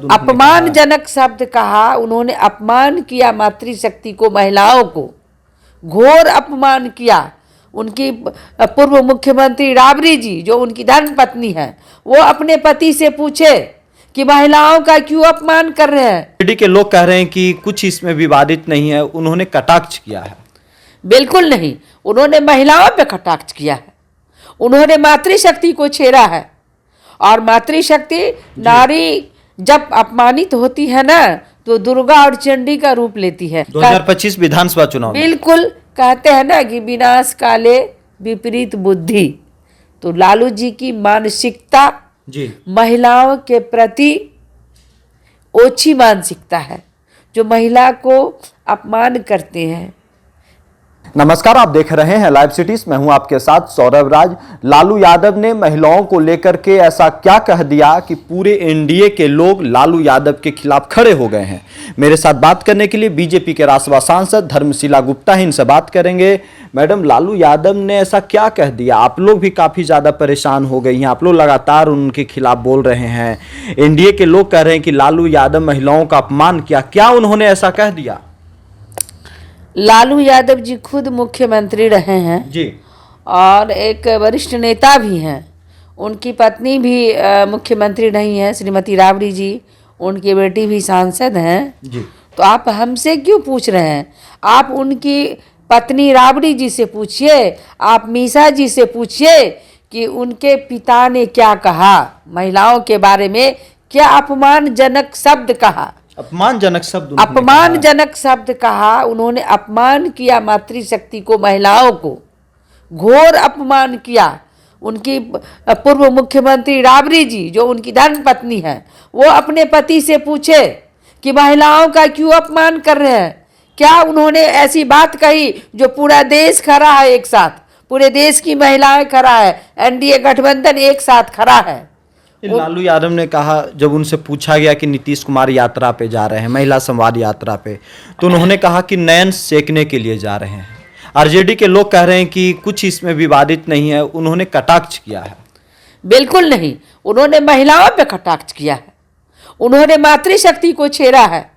अपमानजनक शब्द कहा, उन्होंने अपमान किया मातृशक्ति को, महिलाओं को घोर अपमान किया। उनकी पूर्व मुख्यमंत्री राबड़ी जी जो उनकी धर्म पत्नी है, वो अपने पति से पूछे कि महिलाओं का क्यों अपमान कर रहे हैं। आरजेडी के लोग कह रहे हैं कि कुछ इसमें विवादित नहीं है, उन्होंने कटाक्ष किया है। बिल्कुल नहीं, उन्होंने महिलाओं पे कटाक्ष किया है, उन्होंने मातृशक्ति को छेड़ा है। और मातृशक्ति नारी जब अपमानित होती है ना, तो दुर्गा और चंडी का रूप लेती है। 2025 विधानसभा चुनाव में। बिल्कुल, कहते हैं ना कि विनाश काले विपरीत बुद्धि। तो लालू जी की मानसिकता जी महिलाओं के प्रति ओछी मानसिकता है, जो महिला को अपमान करते हैं। नमस्कार, आप देख रहे हैं लाइव सिटीज। मैं हूं आपके साथ सौरभ राज। लालू यादव ने महिलाओं को लेकर के ऐसा क्या कह दिया कि पूरे एनडीए के लोग लालू यादव के खिलाफ खड़े हो गए हैं। मेरे साथ बात करने के लिए बीजेपी के राज्यसभा सांसद धर्मशिला गुप्ता हैं, इनसे बात करेंगे। मैडम, लालू यादव ने ऐसा क्या कह दिया? आप लोग भी काफी ज्यादा परेशान हो गई हैं, आप लोग लगातार उनके खिलाफ बोल रहे हैं। एनडीए के लोग कह रहे हैं कि लालू यादव महिलाओं का अपमान किया, क्या उन्होंने ऐसा कह दिया? लालू यादव जी खुद मुख्यमंत्री रहे हैं जी, और एक वरिष्ठ नेता भी हैं। उनकी पत्नी भी मुख्यमंत्री रही हैं, श्रीमती राबड़ी जी, उनकी बेटी भी सांसद हैं जी। तो आप हमसे क्यों पूछ रहे हैं? आप उनकी पत्नी राबड़ी जी से पूछिए, आप मीसा जी से पूछिए कि उनके पिता ने क्या कहा, महिलाओं के बारे में क्या अपमानजनक शब्द कहा। अपमानजनक शब्द अपमानजनक शब्द कहा, उन्होंने अपमान किया मातृशक्ति को, महिलाओं को घोर अपमान किया। उनकी पूर्व मुख्यमंत्री राबड़ी जी जो उनकी धर्म पत्नी है, वो अपने पति से पूछे कि महिलाओं का क्यों अपमान कर रहे हैं। क्या उन्होंने ऐसी बात कही जो पूरा देश खड़ा है एक साथ, पूरे देश की महिलाएं खड़ा है, एनडीए गठबंधन एक साथ खड़ा है। लालू यादव ने कहा, जब उनसे पूछा गया कि नीतीश कुमार यात्रा पे जा रहे हैं, महिला संवाद यात्रा पे, तो उन्होंने कहा कि नयन सेकने के लिए जा रहे हैं। आरजेडी के लोग कह रहे हैं कि कुछ इसमें विवादित नहीं है, उन्होंने कटाक्ष किया है। बिल्कुल नहीं, उन्होंने महिलाओं पे कटाक्ष किया है, उन्होंने मातृशक्ति को छेड़ा है।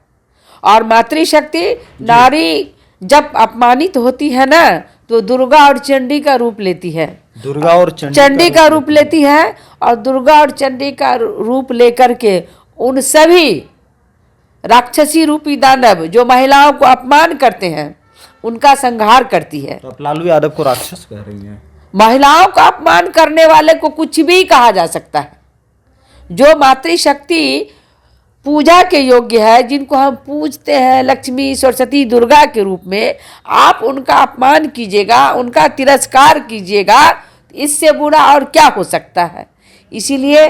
और मातृशक्ति नारी जब अपमानित होती है ना, तो दुर्गा और चंडी का रूप लेती है। दुर्गा और चंडी का रूप लेती है, और दुर्गा और चंडी का रूप लेकर के उन सभी राक्षसी रूपी दानव जो महिलाओं को अपमान करते हैं, उनका संहार करती है। तो आप लालू यादव को राक्षस कह रही हैं? महिलाओं का अपमान करने वाले को कुछ भी कहा जा सकता है। जो मातृशक्ति पूजा के योग्य है, जिनको हम पूजते हैं लक्ष्मी, सरस्वती, दुर्गा के रूप में, आप उनका अपमान कीजिएगा, उनका तिरस्कार कीजिएगा, इससे बुरा और क्या हो सकता है। इसीलिए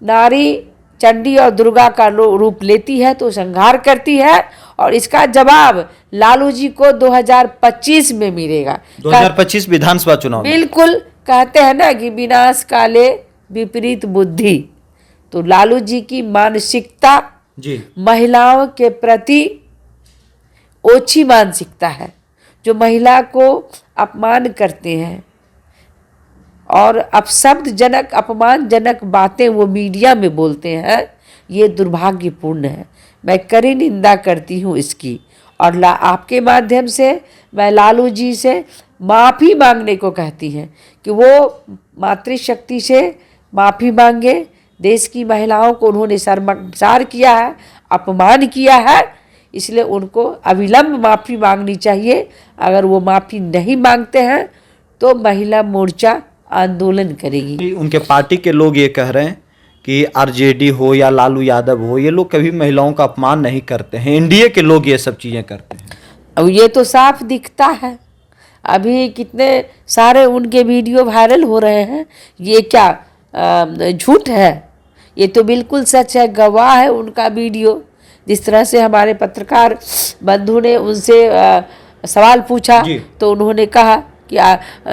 नारी चंडी और दुर्गा का रूप लेती है तो संहार करती है, और इसका जवाब लालू जी को 2025 में मिलेगा। 2025 विधानसभा चुनाव। बिल्कुल, कहते हैं ना कि विनाश काले विपरीत बुद्धि। तो लालू जी की मानसिकता जी महिलाओं के प्रति ओछी मानसिकता है, जो महिला को अपमान करते हैं और अपशब्दजनक अपमानजनक बातें वो मीडिया में बोलते हैं। ये दुर्भाग्यपूर्ण है, मैं कड़ी निंदा करती हूँ इसकी। और आपके माध्यम से मैं लालू जी से माफ़ी मांगने को कहती हैं कि वो मातृशक्ति से माफ़ी मांगे। देश की महिलाओं को उन्होंने शर्मसार किया है, अपमान किया है, इसलिए उनको अविलंब माफ़ी मांगनी चाहिए। अगर वो माफ़ी नहीं मांगते हैं तो महिला मोर्चा आंदोलन करेगी। उनके पार्टी के लोग ये कह रहे हैं कि आरजेडी हो या लालू यादव हो, ये लोग कभी महिलाओं का अपमान नहीं करते हैं, एनडीए के लोग ये सब चीज़ें करते हैं। अब ये तो साफ दिखता है, अभी कितने सारे उनके वीडियो वायरल हो रहे हैं। ये क्या झूठ है? ये तो बिल्कुल सच है, गवाह है उनका वीडियो। जिस तरह से हमारे पत्रकार बंधु ने उनसे सवाल पूछा तो उन्होंने कहा कि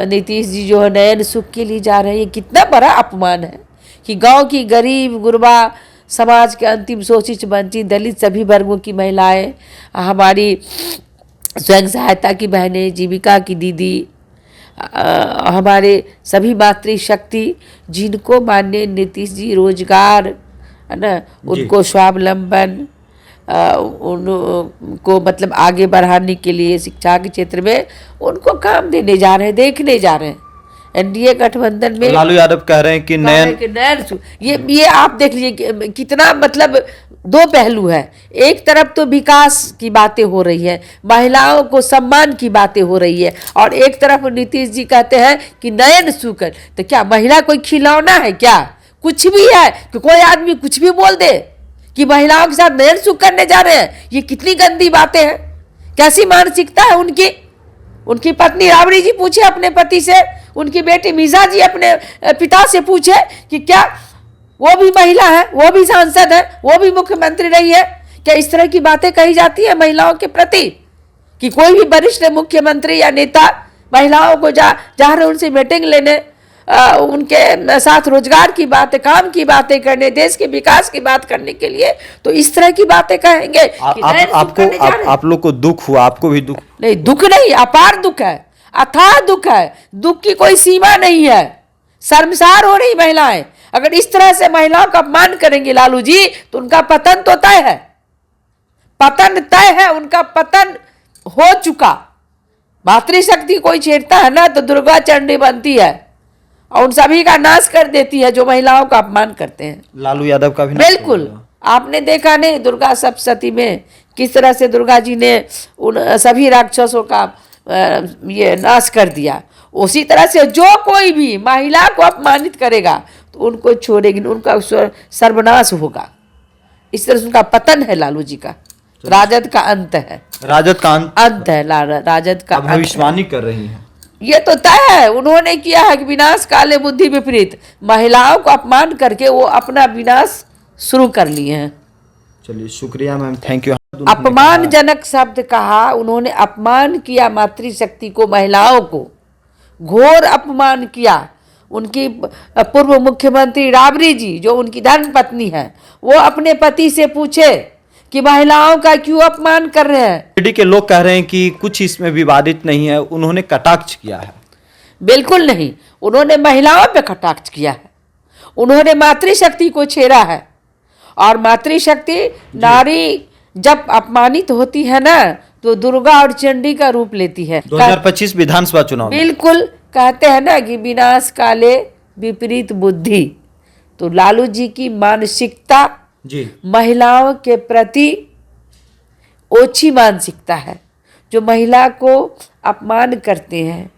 नीतीश जी जो है नयन सुख के लिए जा रहे हैं। ये कितना बड़ा अपमान है कि गांव की गरीब गुरबा समाज के अंतिम शोषित वंचित दलित सभी वर्गों की महिलाएं, हमारी स्वयं सहायता की बहनें, जीविका की दीदी, हमारे सभी मातृशक्ति, जिनको माननीय नीतीश जी रोजगार है ना, उनको स्वावलंबन उनको मतलब आगे बढ़ाने के लिए शिक्षा के क्षेत्र में उनको काम देने जा रहे हैं, देखने जा रहे हैं। एनडीए गठबंधन में लालू यादव कह रहे हैं कि ये आप देख लीजिए कितना मतलब दो पहलू है। एक तरफ तो विकास की बातें हो रही है, महिलाओं को सम्मान की बातें हो रही है, और एक तरफ नीतीश जी कहते हैं कि नयन सुकर। तो क्या महिला कोई खिलौना है क्या? कुछ भी है कि कोई आदमी कुछ भी बोल दे कि महिलाओं के साथ नयन सुख करने जा रहे हैं? ये कितनी गंदी बातें हैं, कैसी मानसिकता है उनकी। उनकी पत्नी राबड़ी जी पूछे अपने पति से, उनकी बेटी मीजा जी अपने पिता से पूछे कि क्या वो भी महिला है, वो भी सांसद है, वो भी मुख्यमंत्री रही है? क्या इस तरह की बातें कही जाती है महिलाओं के प्रति कि कोई भी वरिष्ठ मुख्यमंत्री या नेता महिलाओं को जा रहे उनसे मीटिंग लेने, उनके साथ रोजगार की बातें, काम की बातें करने, देश के विकास की बात करने के लिए तो इस तरह की बातें कहेंगे कि आप लोग को दुख हुआ? आपको भी दुख? नहीं, दुख नहीं, अपार दुख है, अथाह दुख है। दुख की कोई सीमा नहीं है। शर्मसार हो रही महिलाएं। अगर इस तरह से महिलाओं का अपमान करेंगे लालू जी तो उनका पतन तो तय है, पतन तय है, उनका पतन हो चुका। मातृशक्ति कोई छेड़ता है ना तो दुर्गा चंडी बनती है और उन सभी का नाश कर देती है जो महिलाओं का अपमान करते हैं। लालू यादव का भी बिल्कुल। आपने देखा नहीं दुर्गा सप्तशती में किस तरह से दुर्गा जी ने उन सभी राक्षसों का ये नाश कर दिया। उसी तरह से जो कोई भी महिला को अपमानित करेगा तो उनको छोड़ेगी, उनका सर्वनाश होगा। इस तरह से उनका पतन है लालू जी का। राजद का अंत है, राजद का अंत है, राजद का भविष्यवाणी कर रही है। ये तो तय है, उन्होंने किया है कि विनाश काले बुद्धि विपरीत। महिलाओं को अपमान करके वो अपना विनाश शुरू कर लिए हैं। चलिए शुक्रिया मैम, थैंक यू। अपमानजनक शब्द कहा उन्होंने, अपमान किया मातृशक्ति को, महिलाओं को घोर अपमान किया। उनकी पूर्व मुख्यमंत्री राबड़ी जी जो उनकी धर्म पत्नी है, वो अपने पति से पूछे कि महिलाओं का क्यों अपमान कर रहे हैं। ईडी के लोग कह रहे हैं कि कुछ इसमें विवादित नहीं है, उन्होंने कटाक्ष किया है। बिल्कुल नहीं, उन्होंने महिलाओं पे कटाक्ष किया है, उन्होंने मातृशक्ति को छेड़ा है। और मातृशक्ति नारी जब अपमानित होती है ना तो दुर्गा और चंडी का रूप लेती है। 2025 विधानसभा चुनाव बिल्कुल, कहते हैं ना कि विनाश काले विपरीत बुद्धि। तो लालू जी की मानसिकता जी महिलाओं के प्रति ओछी मानसिकता है, जो महिला को अपमान करते हैं,